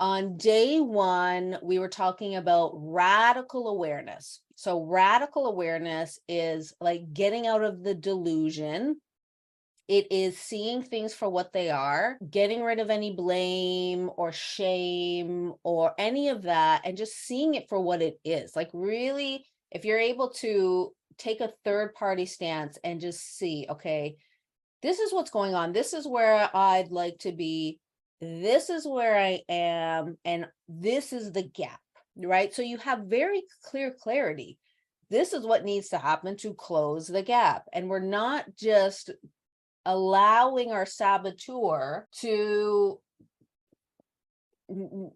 On day one, we were talking about radical awareness. So, radical awareness is like getting out of the delusion. It is seeing things for what they are, getting rid of any blame or shame or any of that, and just seeing it for what it is. Like, really, if you're able to take a third party stance and just see, okay, this is what's going on. This is where I'd like to be. This is where I am. And this is the gap, right? So you have very clear clarity. This is what needs to happen to close the gap. And we're not just allowing our saboteur to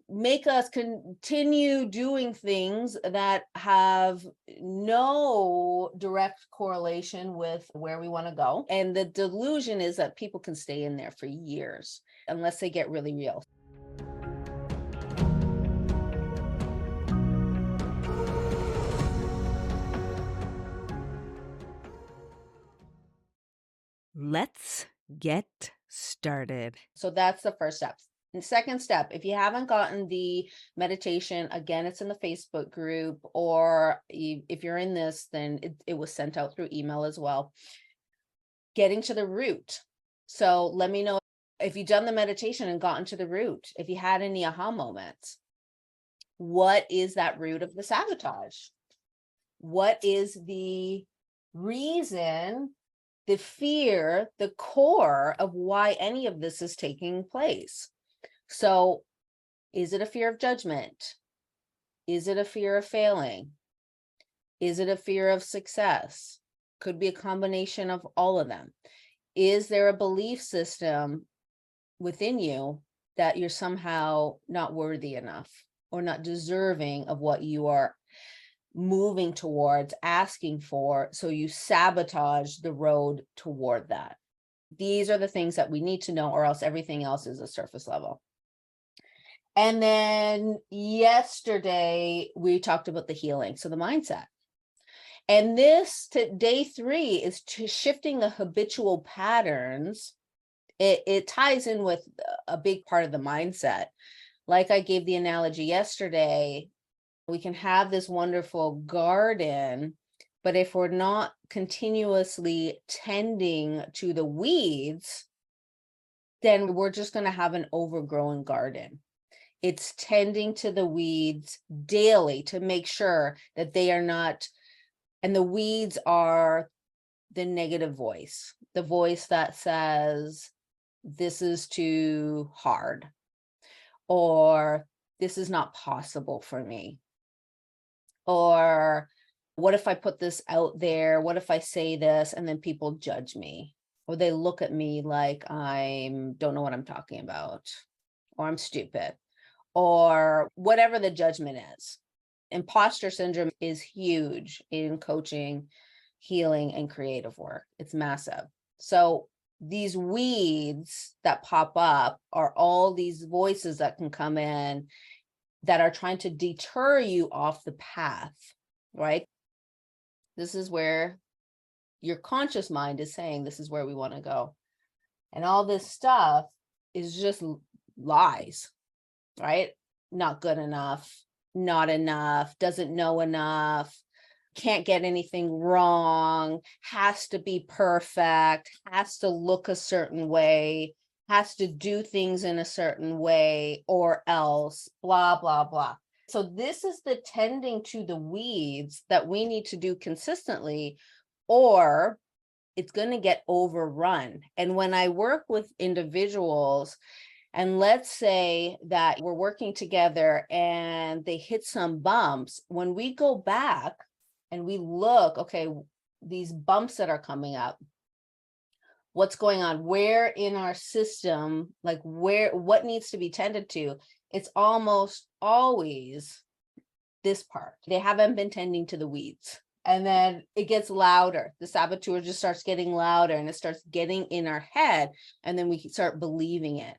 make us continue doing things that have no direct correlation with where we want to go. And the delusion is that people can stay in there for years unless they get really real. Let's get started. So that's the first step. And second step, if you haven't gotten the meditation, again, it's in the Facebook group, or if you're in this, then it was sent out through email as well. Getting to the root. So let me know if you've done the meditation and gotten to the root, if you had any aha moments. What is that root of the sabotage? What is the reason, the fear, the core of why any of this is taking place? So is it a fear of judgment? Is it a fear of failing? Is it a fear of success? Could be a combination of all of them. Is there a belief system within you that you're somehow not worthy enough or not deserving of what you are moving towards, asking for, so you sabotage the road toward that? These are the things that we need to know, or else everything else is a surface level. And then yesterday we talked about the healing, so the mindset. And this day 3 is to shifting the habitual patterns. It ties in with a big part of the mindset. Like I gave the analogy yesterday, we can have this wonderful garden, but if we're not continuously tending to the weeds, then we're just going to have an overgrown garden. It's tending to the weeds daily to make sure that they are not, and the weeds are the negative voice, the voice that says, this is too hard, or this is not possible for me, or what if I put this out there? What if I say this and then people judge me, or they look at me like I don't know what I'm talking about, or I'm stupid, or whatever the judgment is. Imposter syndrome is huge in coaching, healing, and creative work. It's massive. So these weeds that pop up are all these voices that can come in that are trying to deter you off the path, right? This is where your conscious mind is saying, this is where we want to go. And all this stuff is just lies, right? Not good enough, not enough, doesn't know enough, can't get anything wrong, has to be perfect, has to look a certain way, has to do things in a certain way, or else, blah, blah, blah. So this is the tending to the weeds that we need to do consistently, or it's going to get overrun. And when I work with individuals, and let's say that we're working together and they hit some bumps, when we go back and we look, okay, these bumps that are coming up, what's going on? Where in our system, like what needs to be tended to? It's almost always this part. They haven't been tending to the weeds. And then it gets louder. The saboteur just starts getting louder and it starts getting in our head. And then we start believing it.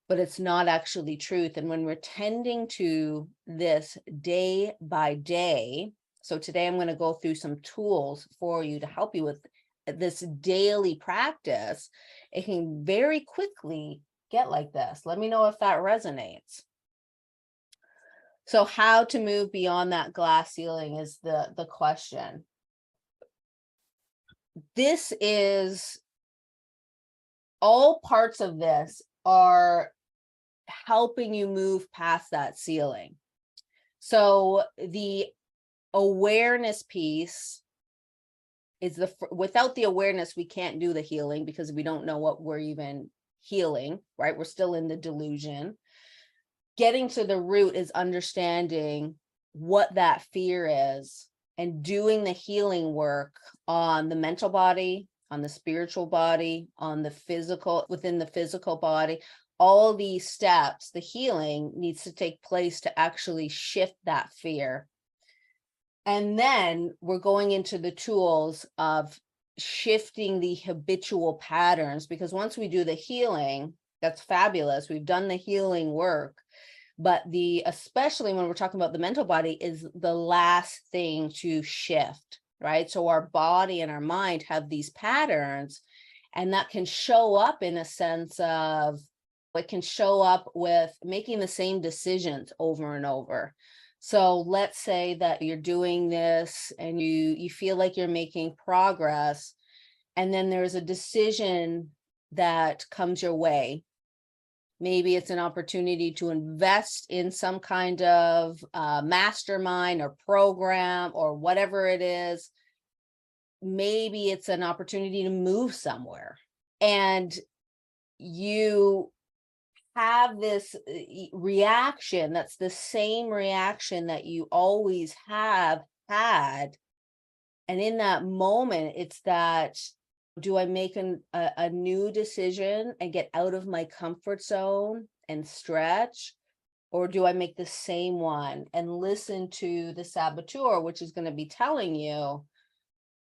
But it's not actually truth. And when we're tending to this day by day, so today I'm going to go through some tools for you to help you with this daily practice. It can very quickly get like this. Let me know if that resonates. So how to move beyond that glass ceiling is the question. This is all parts of this are helping you move past that ceiling. So the awareness piece is without the awareness, we can't do the healing because we don't know what we're even healing, right? We're still in the delusion. Getting to the root is understanding what that fear is and doing the healing work on the mental body, on the spiritual body, on the physical, within the physical body. All these steps, the healing needs to take place to actually shift that fear. And then we're going into the tools of shifting the habitual patterns, because once we do the healing, that's fabulous. We've done the healing work. But especially when we're talking about the mental body, is the last thing to shift, right? So our body and our mind have these patterns, and that can show up in a sense of, it can show up with making the same decisions over and over. So let's say that you're doing this and you feel like you're making progress, and then there's a decision that comes your way. Maybe it's an opportunity to invest in some kind of mastermind or program or whatever it is. Maybe it's an opportunity to move somewhere. And you have this reaction that's the same reaction that you always have had. And in that moment, it's that, do I make a new decision and get out of my comfort zone and stretch? Or do I make the same one and listen to the saboteur, which is going to be telling you,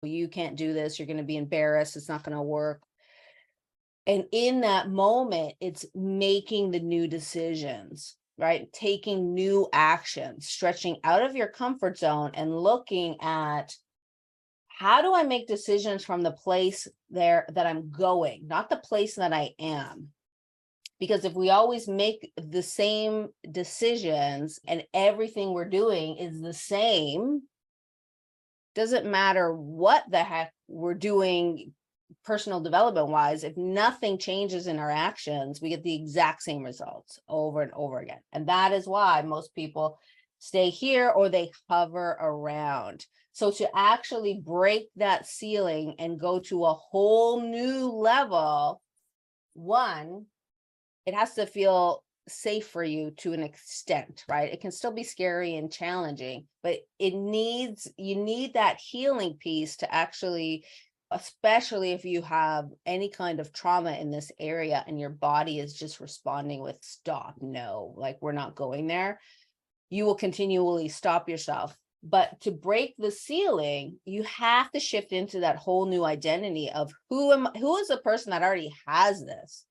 you can't do this, you're going to be embarrassed, it's not going to work. And in that moment, it's making the new decisions, right? Taking new actions, stretching out of your comfort zone and looking at, how do I make decisions from the place there that I'm going, not the place that I am? Because if we always make the same decisions and everything we're doing is the same, doesn't matter what the heck we're doing personal development wise, if nothing changes in our actions, we get the exact same results over and over again. And that is why most people stay here or they hover around. So to actually break that ceiling and go to a whole new level, one, it has to feel safe for you to an extent, right? It can still be scary and challenging, but you need that healing piece to actually, especially if you have any kind of trauma in this area and your body is just responding with stop, no, like we're not going there, you will continually stop yourself. But to break the ceiling, you have to shift into that whole new identity of who is a person that already has this.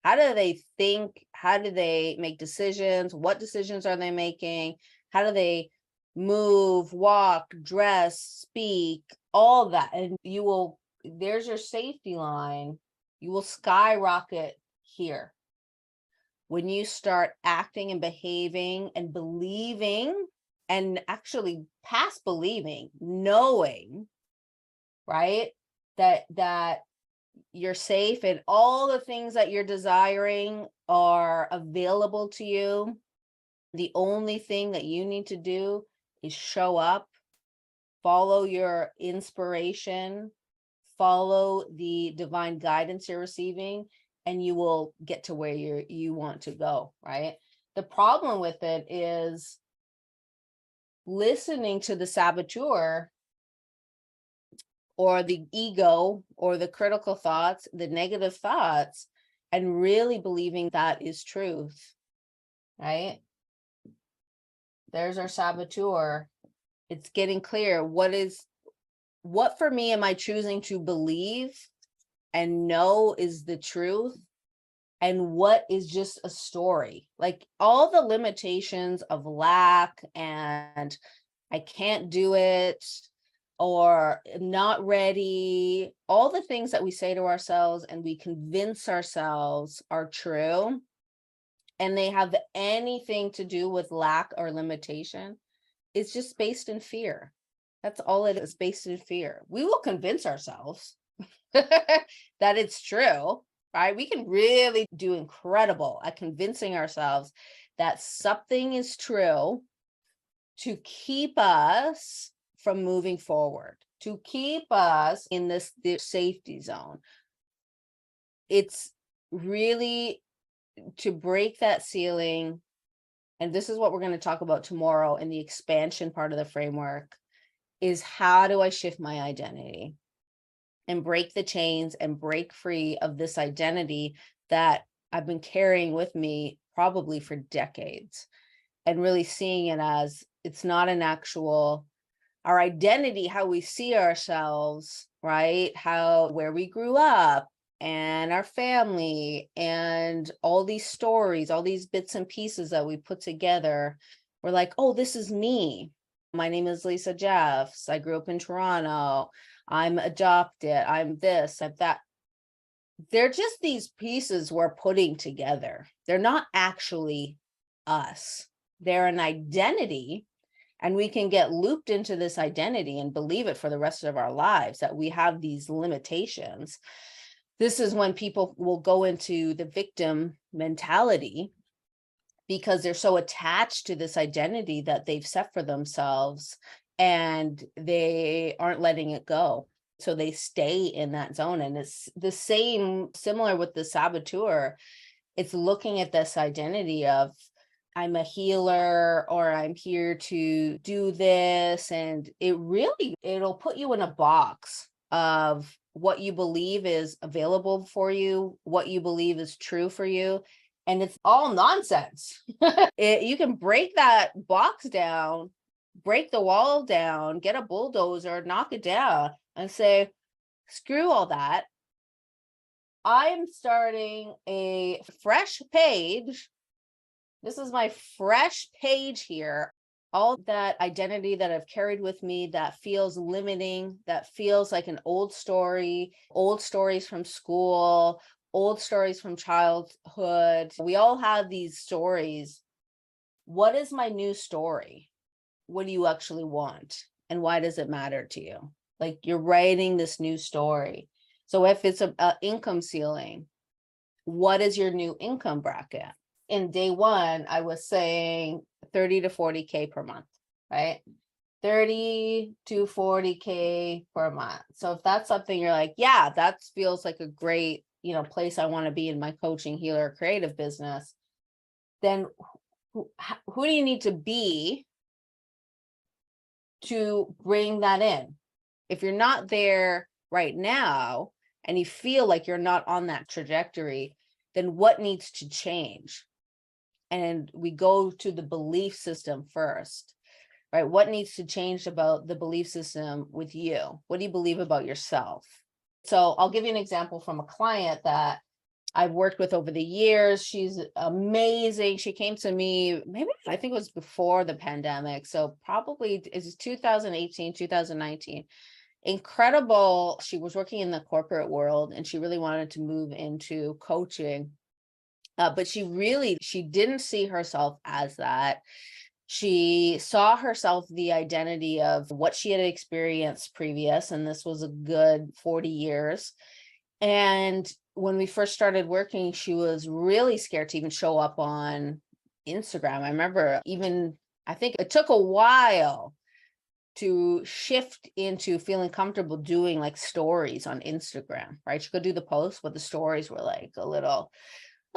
How do they think? How do they make decisions? What decisions are they making? How do they move, walk, dress, speak, all that? And there's your safety line. You will skyrocket here. When you start acting and behaving and believing, and actually past believing, knowing, right? That you're safe and all the things that you're desiring are available to you. The only thing that you need to do is show up, follow your inspiration, follow the divine guidance you're receiving, and you will get to where you want to go, right? The problem with it is listening to the saboteur or the ego or the critical thoughts, the negative thoughts, and really believing that is truth, right? There's our saboteur. It's getting clear. What for me am I choosing to believe and know is the truth? And what is just a story? Like all the limitations of lack and I can't do it, or not ready, all the things that we say to ourselves and we convince ourselves are true and they have anything to do with lack or limitation, it's just based in fear. That's all it is, based in fear. We will convince ourselves that it's true, right? We can really do incredible at convincing ourselves that something is true to keep us from moving forward, to keep us in this safety zone. It's really to break that ceiling. And this is what we're going to talk about tomorrow in the expansion part of the framework, is how do I shift my identity and break the chains and break free of this identity that I've been carrying with me probably for decades, and really seeing it as it's not an actual, our identity, how we see ourselves, right? How, where we grew up and our family and all these stories, all these bits and pieces that we put together. We're like, oh, this is me. My name is Lisa Jeffs. I grew up in Toronto. I'm adopted. I'm this, I'm that. They're just these pieces we're putting together. They're not actually us. They're an identity. And we can get looped into this identity and believe it for the rest of our lives, that we have these limitations. This is when people will go into the victim mentality because they're so attached to this identity that they've set for themselves, and they aren't letting it go. So they stay in that zone. And it's the same, similar with the saboteur. It's looking at this identity of, I'm a healer, or I'm here to do this. And it'll put you in a box of what you believe is available for you, what you believe is true for you. And it's all nonsense. You can break that box down, break the wall down, get a bulldozer, knock it down, and say, screw all that. I'm starting a fresh page. This is my fresh page here. All that identity that I've carried with me that feels limiting, that feels like an old story, old stories from school, old stories from childhood. We all have these stories. What is my new story? What do you actually want? And why does it matter to you? Like, you're writing this new story. So if it's a income ceiling, what is your new income bracket? In day one, I was saying 30 to 40K per month, right? 30 to 40K per month. So if that's something you're like, yeah, that feels like a great, place I want to be in my coaching, healer, creative business, then who do you need to be to bring that in? If you're not there right now and you feel like you're not on that trajectory, then what needs to change? And we go to the belief system first, right? What needs to change about the belief system with you? What do you believe about yourself? So I'll give you an example from a client that I've worked with over the years. She's amazing. She came to me, maybe I think it was before the pandemic. So probably it's 2018, 2019. Incredible. She was working in the corporate world and she really wanted to move into coaching. But she didn't see herself as that. She saw herself the identity of what she had experienced previous, and this was a good 40 years. And when we first started working, she was really scared to even show up on Instagram. I remember I think it took a while to shift into feeling comfortable doing like stories on Instagram, right? She could do the posts, but the stories were like a little,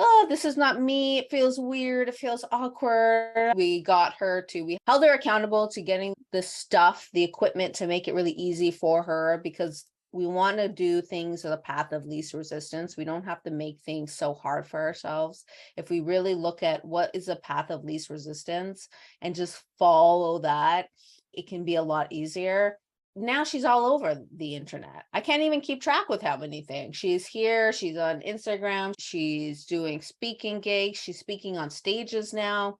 oh, this is not me. It feels weird. It feels awkward. We held her accountable to getting the stuff, the equipment to make it really easy for her, because we want to do things on the path of least resistance. We don't have to make things so hard for ourselves. If we really look at what is a path of least resistance and just follow that, it can be a lot easier. Now she's all over the internet. I can't even keep track with how many things. She's here, she's on Instagram, she's doing speaking gigs, she's speaking on stages now.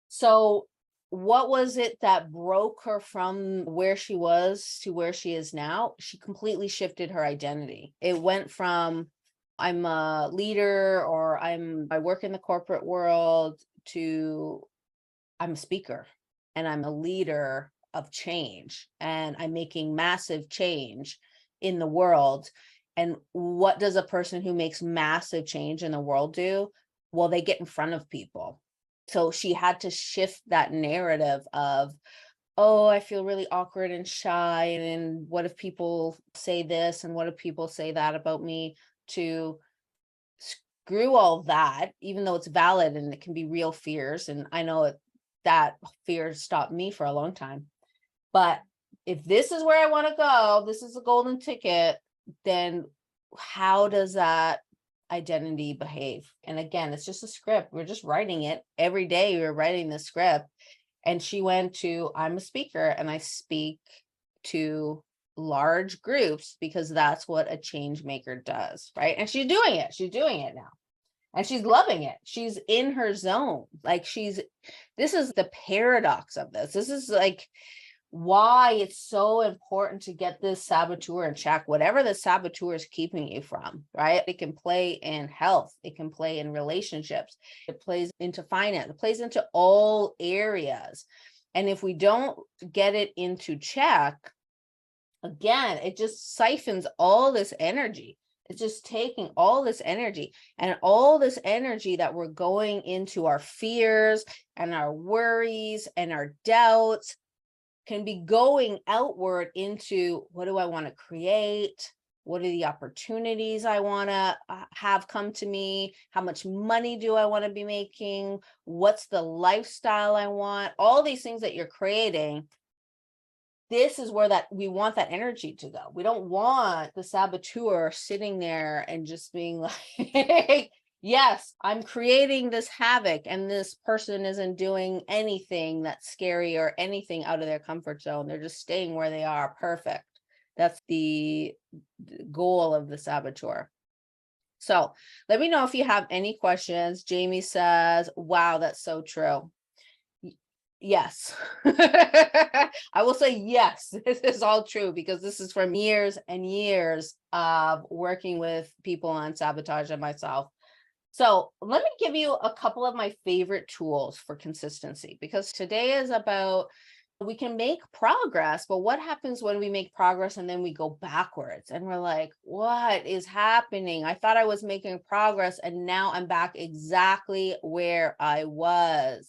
So what was it that broke her from where she was to where she is now? She completely shifted her identity. It went from I'm a leader, or I work in the corporate world, to I'm a speaker and I'm a leader of change, and I'm making massive change in the world. And what does a person who makes massive change in the world do? Well, they get in front of people. So she had to shift that narrative of, oh, I feel really awkward and shy. And what if people say this? And what if people say that about me? To screw all that, even though it's valid and it can be real fears. And I know that fear stopped me for a long time. But if this is where I want to go, this is a golden ticket, then how does that identity behave? And again, it's just a script. We're just writing it every day. We're writing the script. And she went to, I'm a speaker and I speak to large groups because that's what a change maker does, right? And she's doing it. She's doing it now. And she's loving it. She's in her zone. Like this is the paradox of this. This is like why it's so important to get this saboteur in check, whatever the saboteur is keeping you from, right? It can play in health, it can play in relationships, it plays into finance, it plays into all areas. And if we don't get it into check, again, it just siphons all this energy. It's just taking all this energy, and all this energy that we're going into our fears and our worries and our doubts can be going outward into, what do I want to create? What are the opportunities I want to have come to me? How much money do I want to be making? What's the lifestyle I want? All these things that you're creating. This is where that we want that energy to go. We don't want the saboteur sitting there and just being like, yes, I'm creating this havoc and this person isn't doing anything that's scary or anything out of their comfort zone. They're just staying where they are. Perfect. That's the goal of the saboteur. So let me know if you have any questions. Jamie says, wow, that's so true. Yes. I will say yes, this is all true, because this is from years and years of working with people on sabotage and myself. So let me give you a couple of my favorite tools for consistency, because today is about, we can make progress, but what happens when we make progress and then we go backwards and we're like, what is happening? I thought I was making progress and now I'm back exactly where I was.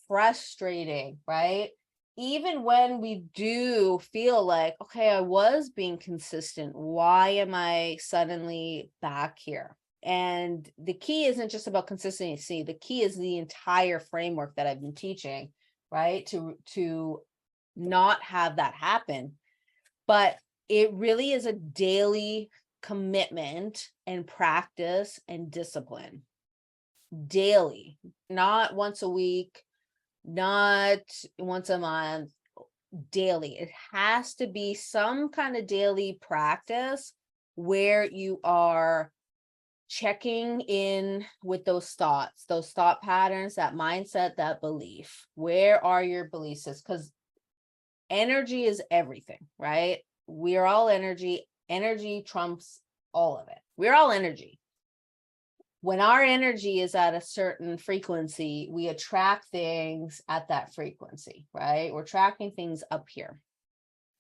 Frustrating, right? Even when we do feel like, okay, I was being consistent, why am I suddenly back here? And the key isn't just about consistency. The key is the entire framework that I've been teaching, right? To not have that happen. But it really is a daily commitment and practice and discipline. Daily, not once a week, not once a month, daily. It has to be some kind of daily practice where you are checking in with those thoughts, those thought patterns, that mindset, that belief. Where are your beliefs? Because energy is everything, right? We are all energy. Energy trumps all of it. We're all energy. When our energy is at a certain frequency, we attract things at that frequency, right? We're tracking things up here.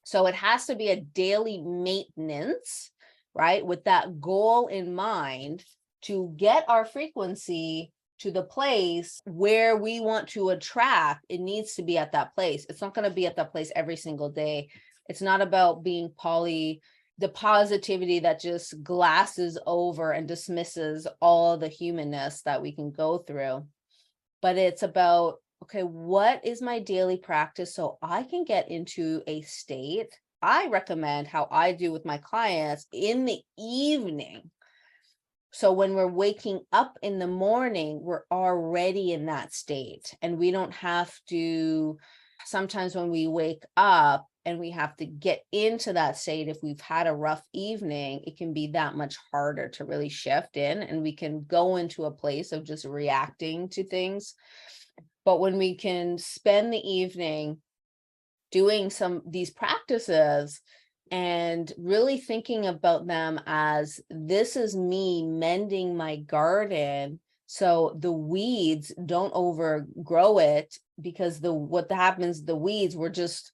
So it has to be a daily maintenance, right? With that goal in mind, to get our frequency to the place where we want to attract. It needs to be at that place. It's not going to be at that place every single day. It's not about being the positivity that just glasses over and dismisses all the humanness that we can go through. But it's about, okay, what is my daily practice so I can get into a state? I recommend how I do with my clients in the evening. So when we're waking up in the morning, we're already in that state, and we don't have to, sometimes when we wake up and we have to get into that state, if we've had a rough evening, it can be that much harder to really shift in, and we can go into a place of just reacting to things. But when we can spend the evening doing these practices, and really thinking about them as this is me mending my garden so the weeds don't overgrow it, because what happens, the weeds, we're just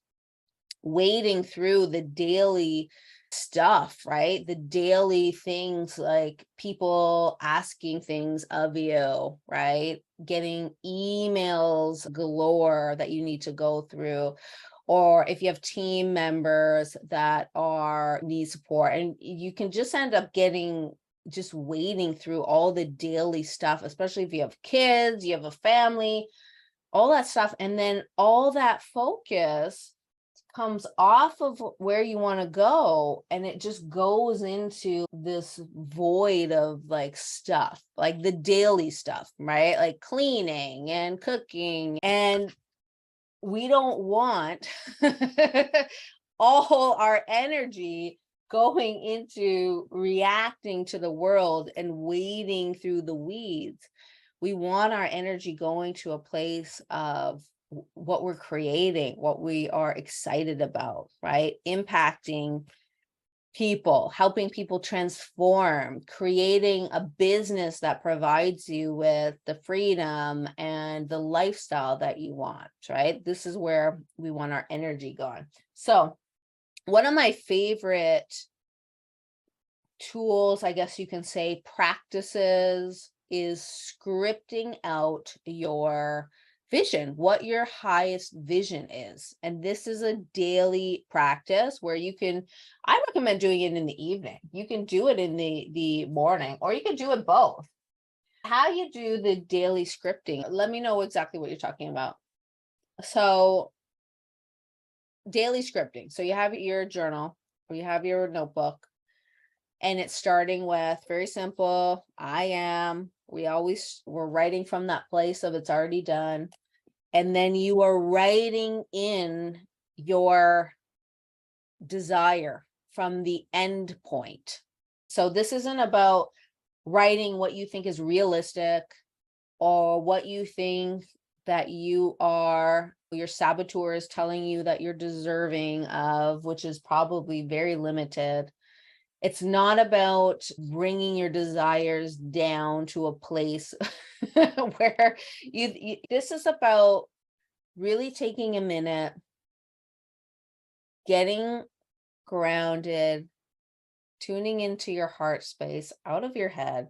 wading through the daily stuff, right? The daily things, like people asking things of you, right? Getting emails galore that you need to go through. Or if you have team members that are need support, and you can just end up getting just wading through all the daily stuff, especially if you have kids, you have a family, all that stuff. And then all that focus comes off of where you want to go, and it just goes into this void of like stuff, like the daily stuff, right? Like cleaning and cooking. And we don't want all our energy going into reacting to the world and wading through the weeds. We want our energy going to a place of what we're creating, what we are excited about, right? Impacting people, helping people transform, creating a business that provides you with the freedom and the lifestyle that you want, right? This is where we want our energy going. So, one of my favorite tools, I guess you can say, practices, is scripting out your vision, what your highest vision is. And this is a daily practice where I recommend doing it in the evening. You can do it in the morning, or you can do it both. How you do the daily scripting, let me know exactly what you're talking about. So, daily scripting. So you have your journal or you have your notebook, and it's starting with very simple, I am. We're writing from that place of it's already done. And then you are writing in your desire from the end point. So this isn't about writing what you think is realistic or what you think that your saboteur is telling you that you're deserving of, which is probably very limited. It's not about bringing your desires down to a place where this is about really taking a minute, getting grounded, tuning into your heart space out of your head,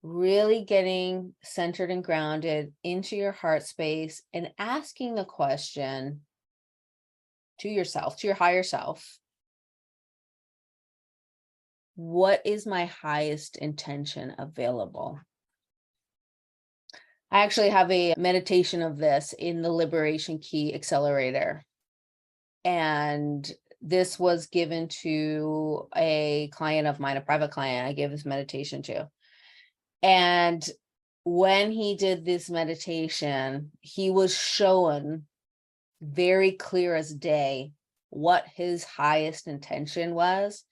really getting centered and grounded into your heart space, and asking the question to yourself, to your higher self: what is my highest intention available? I actually have a meditation of this in the Liberation Key Accelerator. And this was given to a client of mine, a private client I gave this meditation to. And when he did this meditation, he was shown very clear as day what his highest intention was.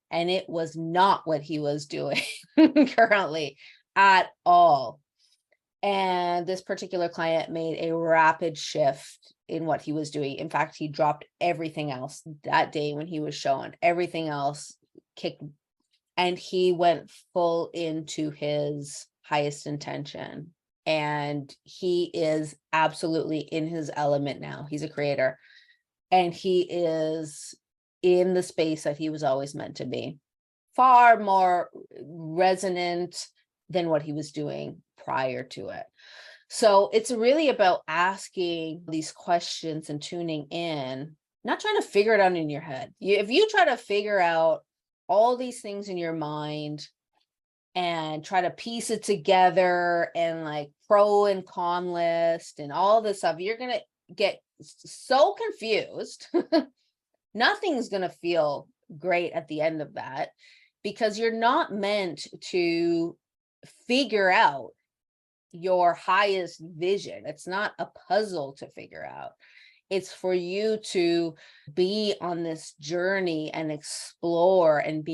And it was not what he was doing currently at all. And this particular client made a rapid shift in what he was doing. In fact, he dropped everything else that day when he was shown. Everything else kicked, and he went full into his highest intention. And he is absolutely in his element now. He's a creator, and he is in the space that he was always meant to be. Far more resonant than what he was doing prior to it. So it's really about asking these questions and tuning in, not trying to figure it out in your head. If you try to figure out all these things in your mind and try to piece it together and like pro and con list and all this stuff, you're going to get so confused. Nothing's going to feel great at the end of that, because you're not meant to figure out your highest vision. It's not a puzzle to figure out. It's for you to be on this journey and explore and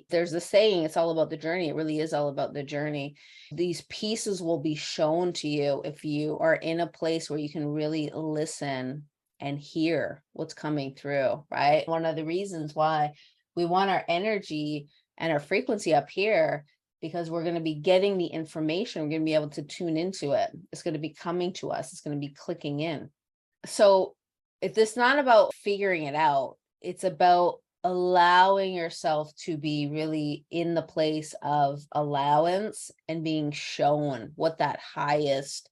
there's a saying, it's all about the journey. It really is all about the journey. These pieces will be shown to you if you are in a place where you can really listen and hear what's coming through, right? One of the reasons why we want our energy and our frequency up here, because we're going to be getting the information, we're going to be able to tune into it. It's going to be coming to us, it's going to be clicking in. So it's not about figuring it out, it's about allowing yourself to be really in the place of allowance and being shown what that highest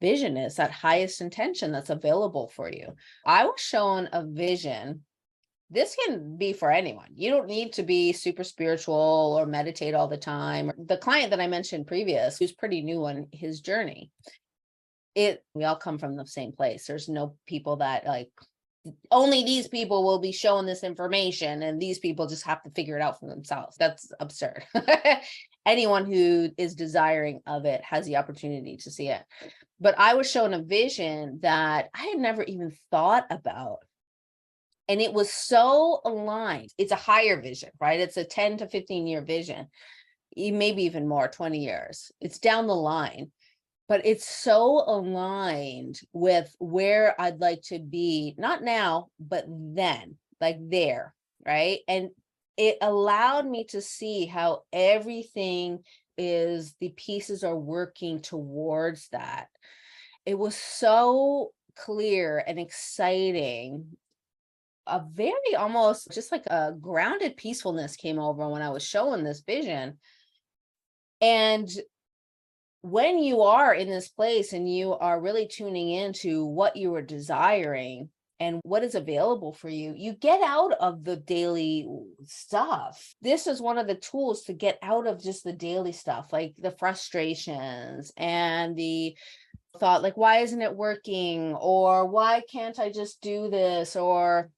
vision is, that highest intention that's available for you. I was shown a vision. This can be for anyone. You don't need to be super spiritual or meditate all the time. The client that I mentioned previous, who's pretty new on his journey, we all come from the same place. There's no people that like only these people will be shown this information and these people just have to figure it out for themselves. That's absurd. Anyone who is desiring of it has the opportunity to see it. But I was shown a vision that I had never even thought about. And it was so aligned. It's a higher vision, right? It's a 10 to 15 year vision, maybe even more, 20 years. It's down the line. But it's so aligned with where I'd like to be, not now, but then, like there, right? And it allowed me to see how everything the pieces are working towards that. It was so clear and exciting. A very almost just like a grounded peacefulness came over when I was showing this vision. And when you are in this place and you are really tuning into what you are desiring and what is available for you, you get out of the daily stuff. This is one of the tools to get out of just the daily stuff, like the frustrations and the thought, like, why isn't it working? Or why can't I just do this? Or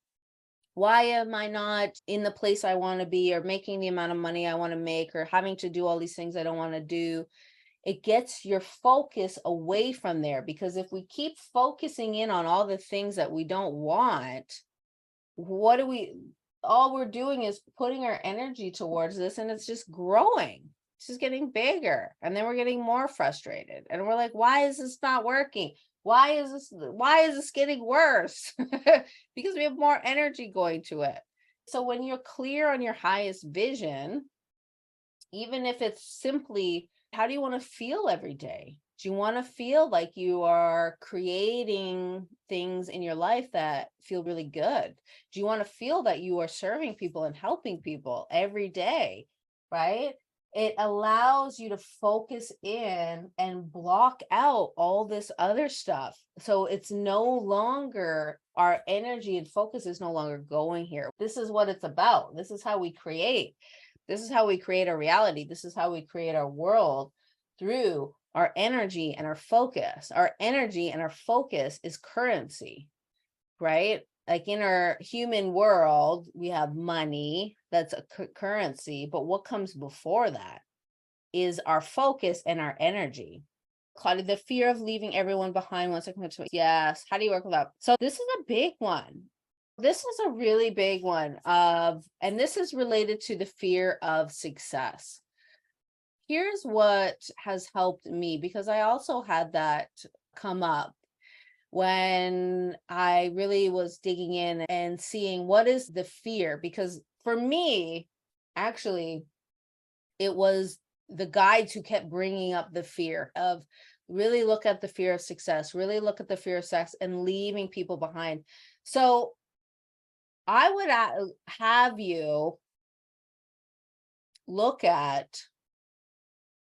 why am I not in the place I want to be, or making the amount of money I want to make, or having to do all these things I don't want to do? It gets your focus away from there, because if we keep focusing in on all the things that we don't want, all we're doing is putting our energy towards this, and it's just growing. It's just getting bigger. And then we're getting more frustrated. And we're like, why is this not working? Why is this getting worse? Because we have more energy going to it. So when you're clear on your highest vision, even if it's simply, how do you want to feel every day? Do you want to feel like you are creating things in your life that feel really good? Do you want to feel that you are serving people and helping people every day, right? It allows you to focus in and block out all this other stuff. So it's no longer, our energy and focus is no longer going here. This is what it's about. This is how we create. This is how we create our reality. This is how we create our world, through our energy and our focus. Our energy and our focus is currency, right? Like in our human world, we have money, that's a currency, but what comes before that is our focus and our energy. Claudia, the fear of leaving everyone behind once I come to it. Yes. How do you work with that? So this is a big one. This is a really big one and this is related to the fear of success. Here's what has helped me, because I also had that come up when I really was digging in and seeing what is the fear. Because for me, actually, it was the guides who kept bringing up the fear of, really look at the fear of success, really look at the fear of sex and leaving people behind. So I would have you look at,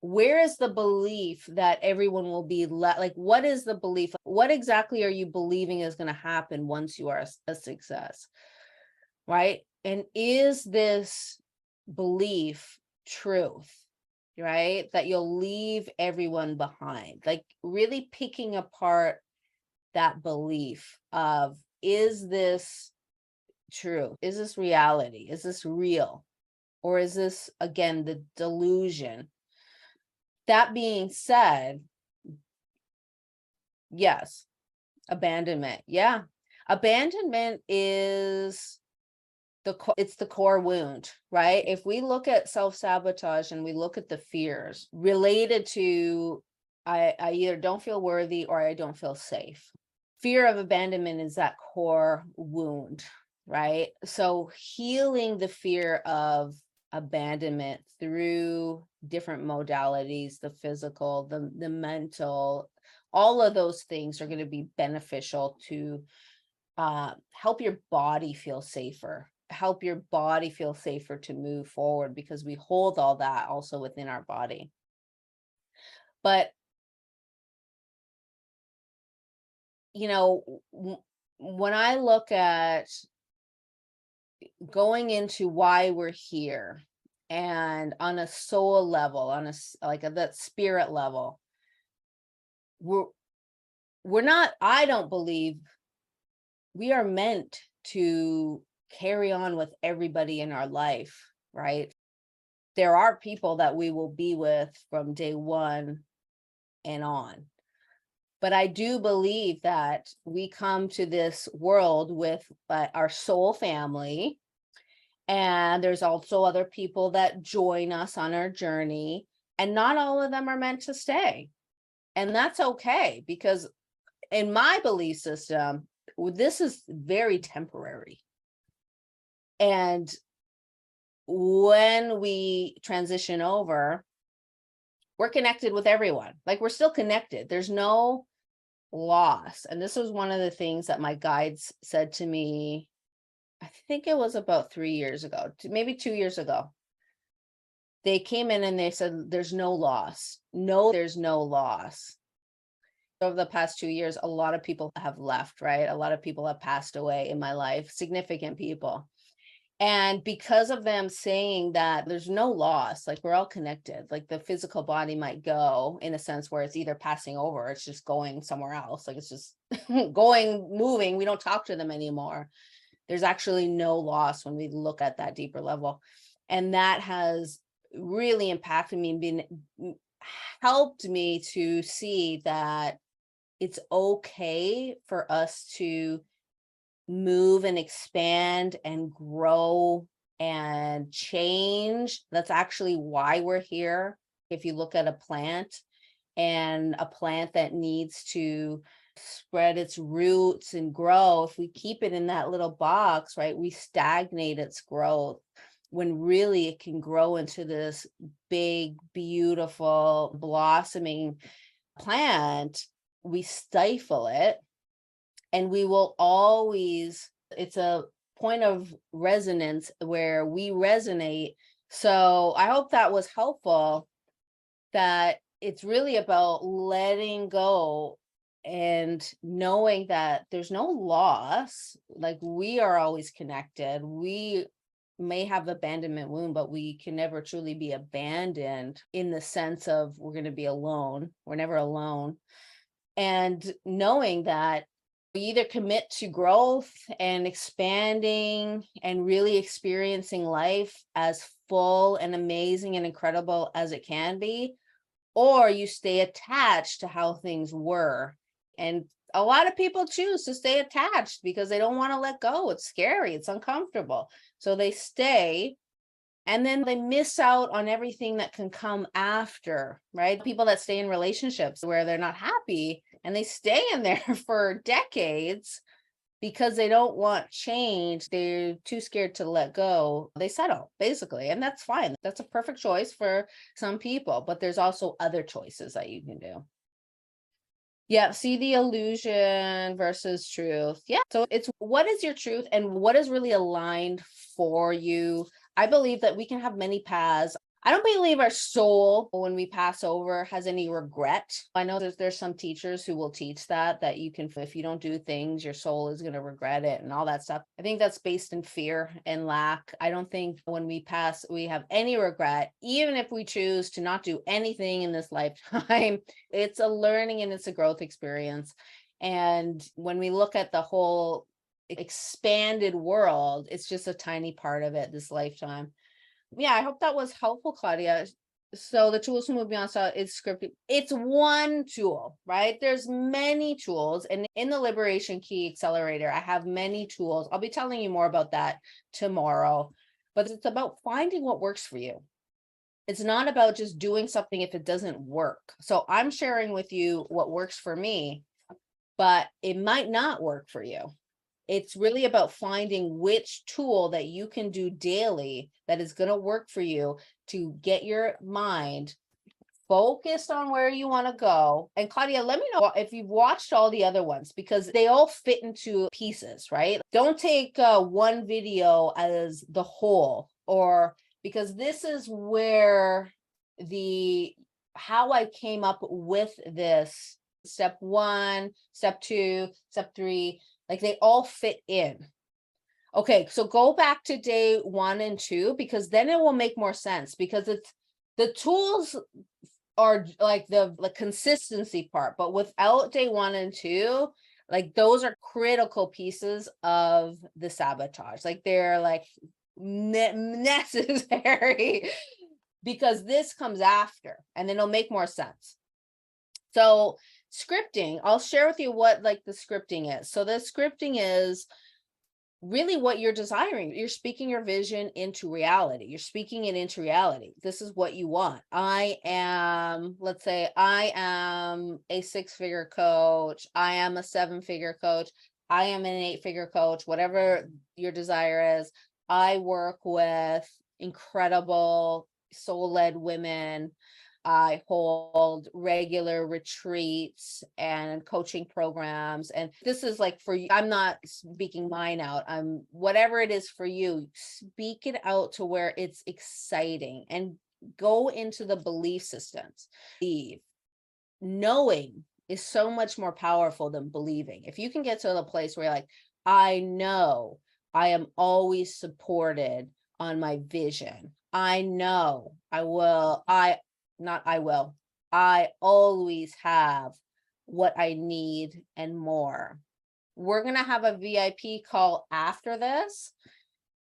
where is the belief that everyone will be like, what is the belief? What exactly are you believing is going to happen once you are a success, right? And is this belief truth, right? That you'll leave everyone behind, like really picking apart that belief of, is this true? Is this reality? Is this real? Or is this, again, the delusion? That being said, yes, abandonment. Yeah. Abandonment is it's the core wound, right? If we look at self-sabotage and we look at the fears related to, I either don't feel worthy or I don't feel safe. fear of abandonment is that core wound, right? So healing the fear of abandonment through different modalities, the physical, the mental, all of those things are going to be beneficial to help your body feel safer, help your body feel safer to move forward, because we hold all that also within our body. But when I look at going into why we're here, and on a soul level, on like that spirit level, we're we're not, I don't believe we are meant to carry on with everybody in our life, right? There are people that we will be with from day one and on. But I do believe that we come to this world with our soul family, and there's also other people that join us on our journey, and not all of them are meant to stay. And that's okay, because in my belief system, this is very temporary. And when we transition over, we're connected with everyone. Like, we're still connected. There's no loss. And this was one of the things that my guides said to me, I think it was about 3 years ago, maybe 2 years ago. They came in and they said, there's no loss. No, there's no loss. Over the past 2 years, a lot of people have left, right? A lot of people have passed away in my life, significant people. And because of them saying that there's no loss, like, we're all connected, like the physical body might go in a sense where it's either passing over, or it's just going somewhere else. Like, it's just going, moving. We don't talk to them anymore. There's actually no loss when we look at that deeper level. And that has really impacted me and helped me to see that it's okay for us to move and expand and grow and change. That's actually why we're here. If you look at a plant, and a plant that needs to spread its roots and grow, if we keep it in that little box, right, we stagnate its growth, when really it can grow into this big, beautiful, blossoming plant. We stifle it, and we will always, it's a point of resonance where we resonate. So I hope that was helpful, that it's really about letting go and knowing that there's no loss. Like, we are always connected. We may have abandonment wound, but we can never truly be abandoned in the sense of we're going to be alone. We're never alone. And knowing that we either commit to growth and expanding and really experiencing life as full and amazing and incredible as it can be, or you stay attached to how things were. And a lot of people choose to stay attached because they don't want to let go. It's scary, it's uncomfortable. So they stay, and then they miss out on everything that can come after, right? People that stay in relationships where they're not happy and they stay in there for decades because they don't want change. They're too scared to let go. They settle, basically. And that's fine. That's a perfect choice for some people, but there's also other choices that you can do. Yeah, see the illusion versus truth. Yeah. So it's, what is your truth and what is really aligned for you? I believe that we can have many paths. I don't believe our soul, when we pass over, has any regret. I know there's some teachers who will teach that you can, if you don't do things, your soul is going to regret it and all that stuff. I think that's based in fear and lack. I don't think when we pass, we have any regret, even if we choose to not do anything in this lifetime. It's a learning and it's a growth experience. And when we look at the whole expanded world, it's just a tiny part of it this lifetime. Yeah, I hope that was helpful, Claudia. So the tools to move beyond style is scripted. It's one tool, right? There's many tools. And in the Liberation Key Accelerator, I have many tools. I'll be telling you more about that tomorrow. But it's about finding what works for you. It's not about just doing something if it doesn't work. So I'm sharing with you what works for me. but it might not work for you. It's really about finding which tool that you can do daily that is going to work for you to get your mind focused on where you want to go. And Claudia, let me know if you've watched all the other ones, because they all fit into pieces, right? Don't take one video as the whole, or because this is where how I came up with this step 1, step 2, step 3, like they all fit in. Okay, so go back to day 1 and 2, because then it will make more sense, because it's the tools are like the consistency part, but without day 1 and 2, like those are critical pieces of the sabotage. Like they're like necessary because this comes after, and then it'll make more sense. So scripting, I'll share with you what like the scripting is. So the scripting is really what you're desiring. You're speaking your vision into reality. You're speaking it into reality. This is what you want. Let's say I am a 6-figure coach. I am a 7-figure coach. I am an 8-figure coach, whatever your desire is. I work with incredible soul-led women. I hold regular retreats and coaching programs. And this is like for you, I'm not speaking mine out. Whatever it is for you, speak it out to where it's exciting and go into the belief systems. Knowing is so much more powerful than believing. If you can get to the place where you're like, I know I am always supported on my vision. I know I will, I always have what I need and more. We're going to have a VIP call after this,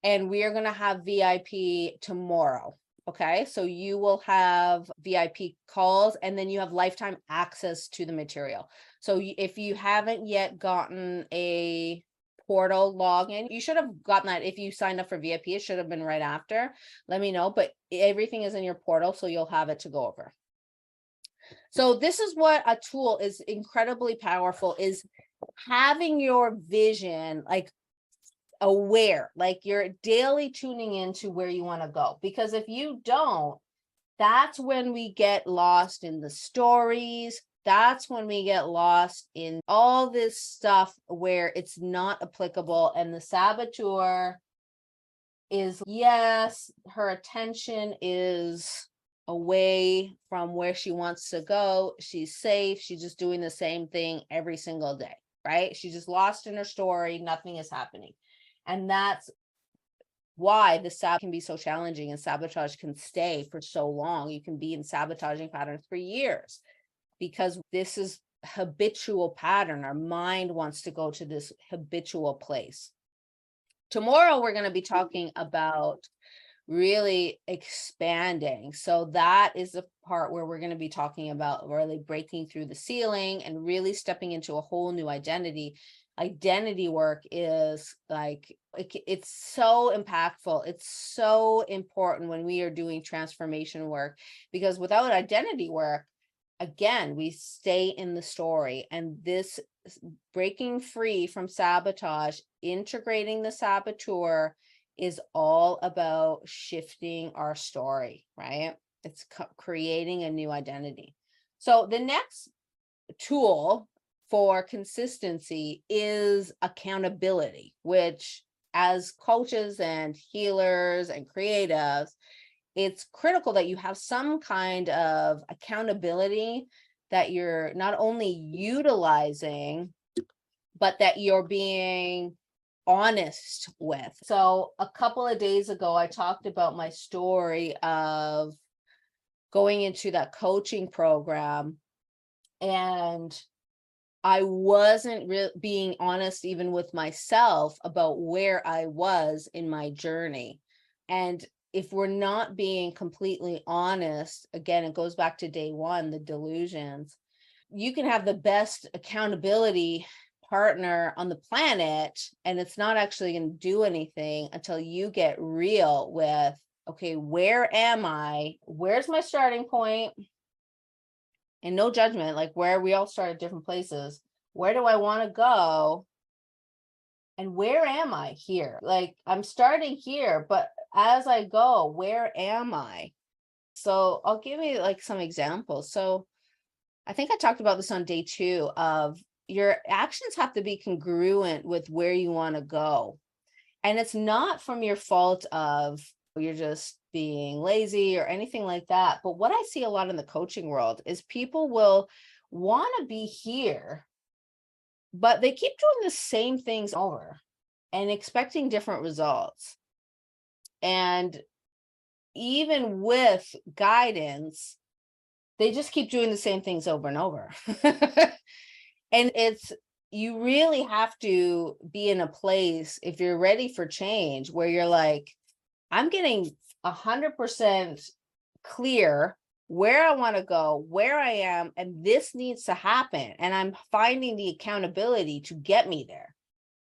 and we are going to have VIP tomorrow. Okay, so you will have VIP calls, and then you have lifetime access to the material. So if you haven't yet gotten a portal login, you should have gotten that. If you signed up for VIP, it should have been right after. Let me know, but everything is in your portal, so you'll have it to go over. So this is what a tool is incredibly powerful, is having your vision like aware, like you're daily tuning into where you want to go. Because if you don't, that's when we get lost in the stories. That's when we get lost in all this stuff where it's not applicable. And the saboteur is, yes, her attention is away from where she wants to go. She's safe. She's just doing the same thing every single day, right? She's just lost in her story. Nothing is happening. And that's why the sabotage can be so challenging, and sabotage can stay for so long. You can be in sabotaging patterns for years because this is habitual pattern. Our mind wants to go to this habitual place. Tomorrow, we're going to be talking about really expanding. So that is the part where we're going to be talking about really breaking through the ceiling and really stepping into a whole new identity. Identity work is like, it's so impactful. It's so important when we are doing transformation work, because without identity work, again, we stay in the story. And this breaking free from sabotage, integrating the saboteur, is all about shifting our story, right? It's creating a new identity. So the next tool for consistency is accountability, which as coaches and healers and creatives, it's critical that you have some kind of accountability that you're not only utilizing, but that you're being honest with. So a couple of days ago, I talked about my story of going into that coaching program, and I wasn't being honest even with myself about where I was in my journey. And if we're not being completely honest, again, it goes back to day 1, the delusions. You can have the best accountability partner on the planet, and it's not actually going to do anything until you get real with, okay, where am I? Where's my starting point? And no judgment, like where we all start at different places. Where do I want to go? And where am I here? Like, I'm starting here, but as I go, where am I? So I'll give you like some examples. So I think I talked about this on day 2 of your actions have to be congruent with where you want to go. And it's not from your fault of you're just being lazy or anything like that. But what I see a lot in the coaching world is people will want to be here, but they keep doing the same things over and expecting different results. And even with guidance, they just keep doing the same things over and over. And you really have to be in a place, if you're ready for change, where you're like, I'm getting 100% clear where I want to go, where I am, and this needs to happen. And I'm finding the accountability to get me there.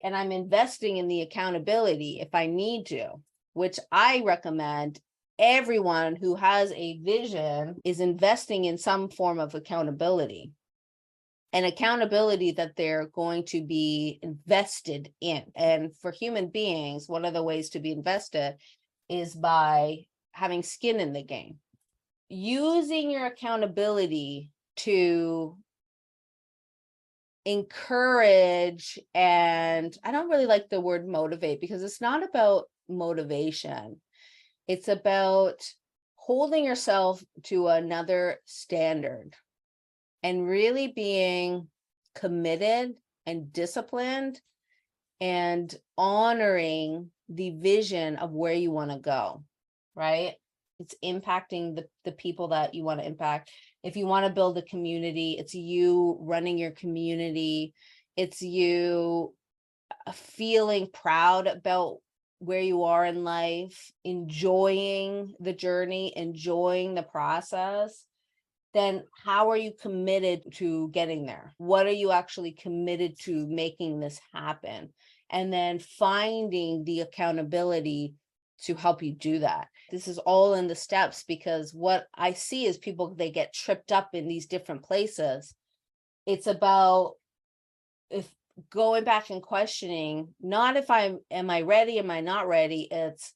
And I'm investing in the accountability if I need to, which I recommend everyone who has a vision is investing in some form of accountability, and accountability that they're going to be invested in. And for human beings, one of the ways to be invested is by having skin in the game, using your accountability to encourage. And I don't really like the word motivate, because it's not about motivation. It's about holding yourself to another standard and really being committed and disciplined and honoring the vision of where you want to go, right? It's impacting the people that you want to impact. If you want to build a community, it's you running your community. It's you feeling proud about where you are in life, enjoying the journey, enjoying the process. Then how are you committed to getting there? What are you actually committed to making this happen? And then finding the accountability to help you do that. This is all in the steps, because what I see is people, they get tripped up in these different places. It's about if going back and questioning, not if am I ready, am I not ready? It's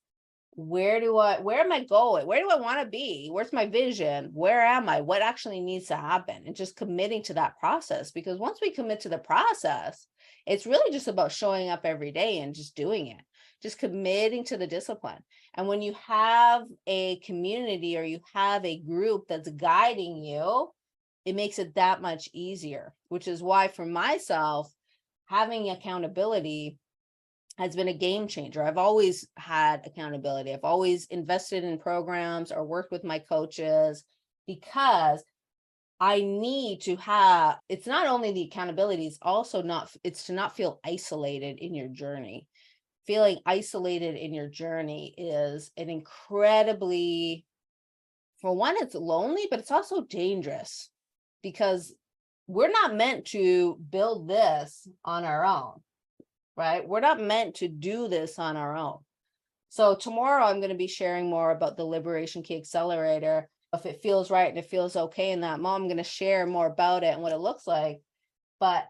where am I going? Where do I want to be? Where's my vision? Where am I? What actually needs to happen? And just committing to that process. Because once we commit to the process, it's really just about showing up every day and just doing it, just committing to the discipline. And when you have a community or you have a group that's guiding you, it makes it that much easier, which is why for myself, having accountability has been a game changer. I've always had accountability. I've always invested in programs or worked with my coaches, because I need to have, it's not only the accountability, it's to not feel isolated in your journey. Feeling isolated in your journey is an incredibly, for one, it's lonely, but it's also dangerous, because we're not meant to build this on our own. Right? We're not meant to do this on our own. So tomorrow I'm going to be sharing more about the Liberation Key Accelerator. If it feels right and it feels okay in that moment, I'm going to share more about it and what it looks like. But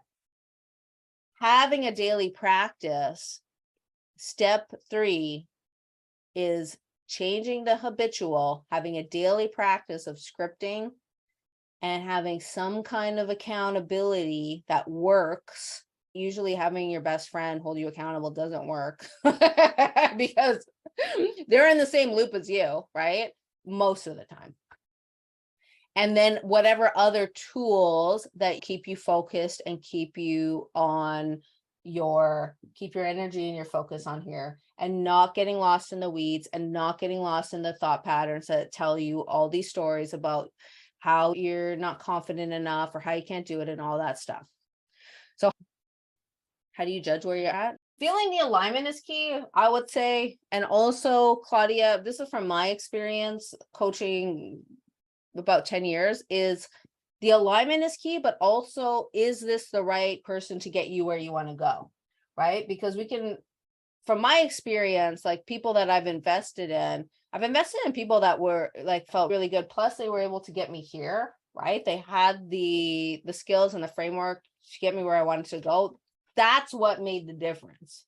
having a daily practice, step 3 is changing the habitual, having a daily practice of scripting and having some kind of accountability that works. Usually having your best friend hold you accountable doesn't work because they're in the same loop as you, right? Most of the time. And then whatever other tools that keep you focused and keep you on keep your energy and your focus on here, and not getting lost in the weeds and not getting lost in the thought patterns that tell you all these stories about how you're not confident enough or how you can't do it and all that stuff. So how do you judge where you're at? Feeling the alignment is key, I would say. And also, Claudia, this is from my experience coaching about 10 years, is the alignment is key, but also, is this the right person to get you where you want to go? Right? Because from my experience, like people that I've invested in people that were like, felt really good. Plus they were able to get me here, right? They had the skills and the framework get me where I wanted to go. That's what made the difference,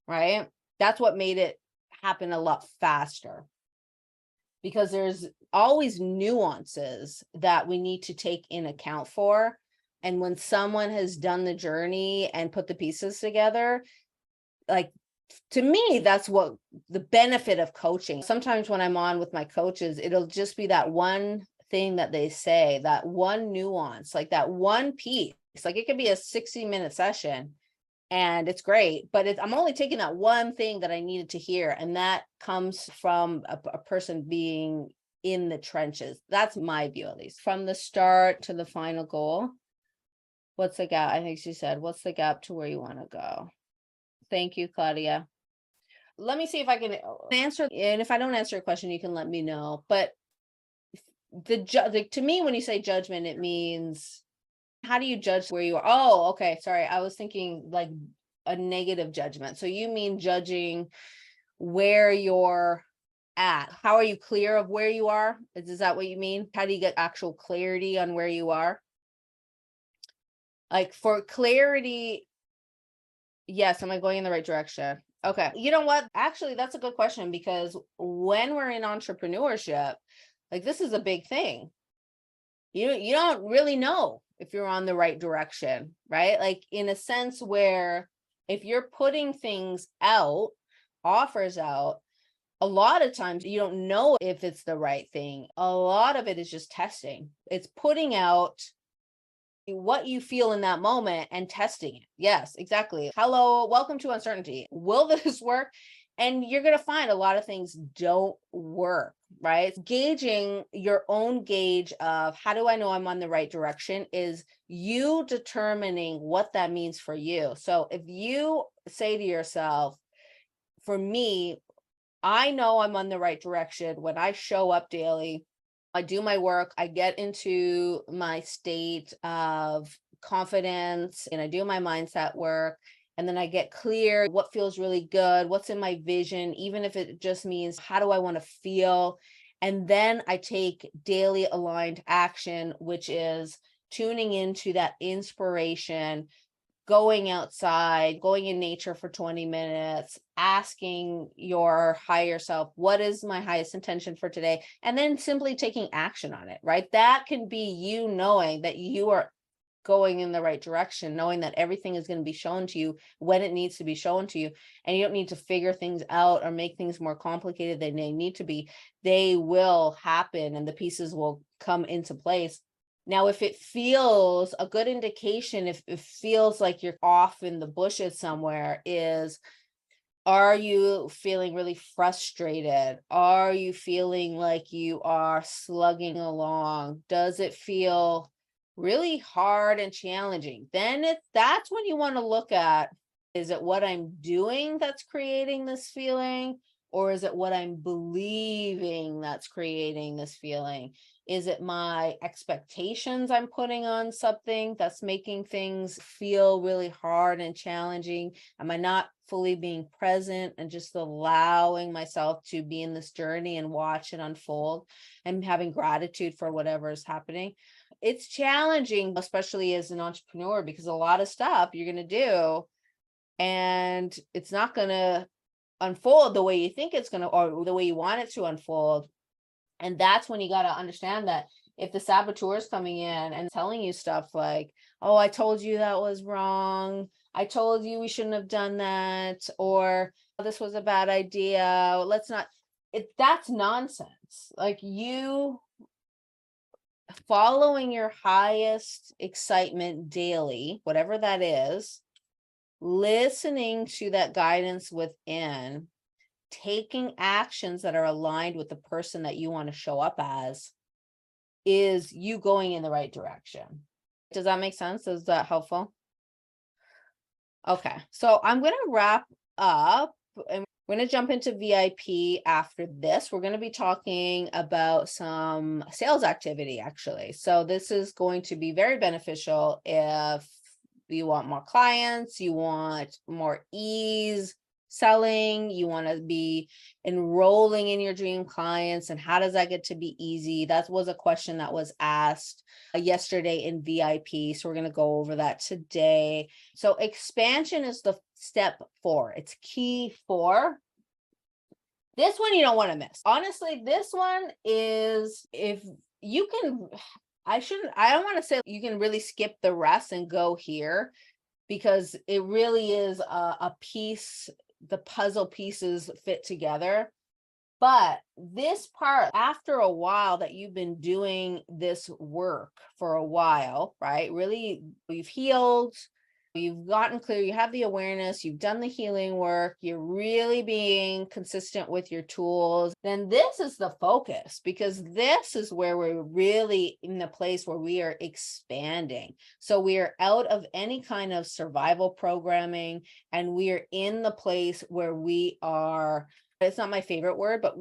right? That's what made it happen a lot faster, because there's always nuances that we need to take in account for. And when someone has done the journey and put the pieces together, like, to me, that's what the benefit of coaching. Sometimes when I'm on with my coaches, it'll just be that one thing that they say, that one nuance, like that one piece. Like it could be a 60-minute session and it's great, but I'm only taking that one thing that I needed to hear. And that comes from a person being in the trenches. That's my view, at least. From the start to the final goal. What's the gap? I think she said, what's the gap to where you want to go? Thank you, Claudia. Let me see if I can answer. And if I don't answer a question, you can let me know. But to me, when you say judgment, it means, how do you judge where you are? Oh, okay. Sorry. I was thinking like a negative judgment. So you mean judging where you're at. How are you clear of where you are? Is that what you mean? How do you get actual clarity on where you are? Like for clarity, yes, am I going in the right direction? Okay. You know what? Actually, that's a good question, because when we're in entrepreneurship, like this is a big thing. You don't really know if you're on the right direction, right? Like in a sense where if you're putting things out, offers out, a lot of times you don't know if it's the right thing. A lot of it is just testing. It's putting out what you feel in that moment and testing it. Yes, exactly. Hello, welcome to uncertainty. Will this work? And you're going to find a lot of things don't work, right? Gauging your own gauge of how do I know I'm on the right direction is you determining what that means for you. So if you say to yourself, for me, I know I'm on the right direction when I show up daily, I do my work, I get into my state of confidence, and I do my mindset work. And then I get clear what feels really good, what's in my vision, even if it just means how do I want to feel. And then I take daily aligned action, which is tuning into that inspiration, going outside, going in nature for 20 minutes, asking your higher self, what is my highest intention for today? And then simply taking action on it, right? That can be you knowing that you are going in the right direction, knowing that everything is going to be shown to you when it needs to be shown to you. And you don't need to figure things out or make things more complicated than they need to be. They will happen and the pieces will come into place. Now, if it feels a good indication, if it feels like you're off in the bushes somewhere, is, are you feeling really frustrated? Are you feeling like you are slugging along? Does it feel really hard and challenging? Then that's when you want to look at, is it what I'm doing that's creating this feeling? Or is it what I'm believing that's creating this feeling? Is it my expectations I'm putting on something that's making things feel really hard and challenging? Am I not fully being present and just allowing myself to be in this journey and watch it unfold and having gratitude for whatever is happening? It's challenging, especially as an entrepreneur, because a lot of stuff you're going to do and it's not going to unfold the way you think it's going to, or the way you want it to unfold. And that's when you got to understand that if the saboteur is coming in and telling you stuff like, oh, I told you that was wrong, I told you we shouldn't have done that, or this was a bad idea, let's not, that's nonsense. Like, you following your highest excitement daily, whatever that is, listening to that guidance within, taking actions that are aligned with the person that you want to show up as, is you going in the right direction. Does that make sense? Is that helpful? Okay, so I'm going to wrap up and we're going to jump into VIP after this. We're going to be talking about some sales activity, actually. So this is going to be very beneficial if you want more clients, you want more ease selling, you want to be enrolling in your dream clients, and how does that get to be easy? That was a question that was asked yesterday in VIP. So we're going to go over that today. So expansion is the step 4. It's key 4. This one you don't want to miss. Honestly, this one is, if you can, I don't want to say you can really skip the rest and go here, because it really is a piece, the puzzle pieces fit together. But this part, after a while that you've been doing this work for a while, right? Really, you've healed, you've gotten clear, you have the awareness, you've done the healing work, you're really being consistent with your tools, then this is the focus, because this is where we're really in the place where we are expanding. So we are out of any kind of survival programming, and we are in the place where we are, it's not my favorite word, but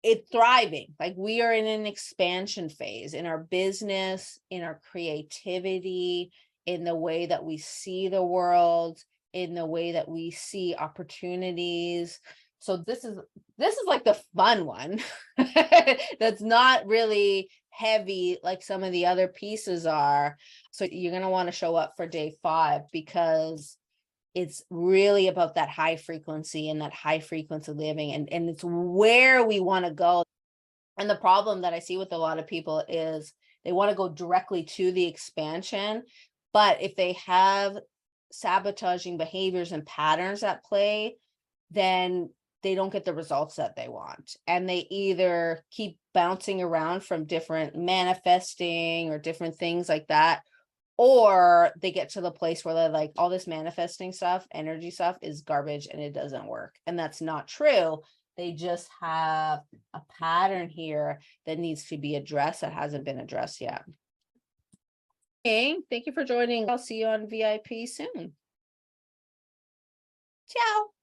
it's thriving. Like, we are in an expansion phase in our business, in our creativity, in the way that we see the world, in the way that we see opportunities. So this is like the fun one. That's not really heavy like some of the other pieces are. So you're going to want to show up for day 5, because it's really about that high frequency and that high frequency living, and it's where we want to go. And the problem that I see with a lot of people is they want to go directly to the expansion, but if they have sabotaging behaviors and patterns at play, then they don't get the results that they want. And they either keep bouncing around from different manifesting or different things like that, or they get to the place where they're like, all this manifesting stuff, energy stuff is garbage and it doesn't work. And that's not true. They just have a pattern here that needs to be addressed that hasn't been addressed yet. Okay, thank you for joining. I'll see you on VIP soon. Ciao.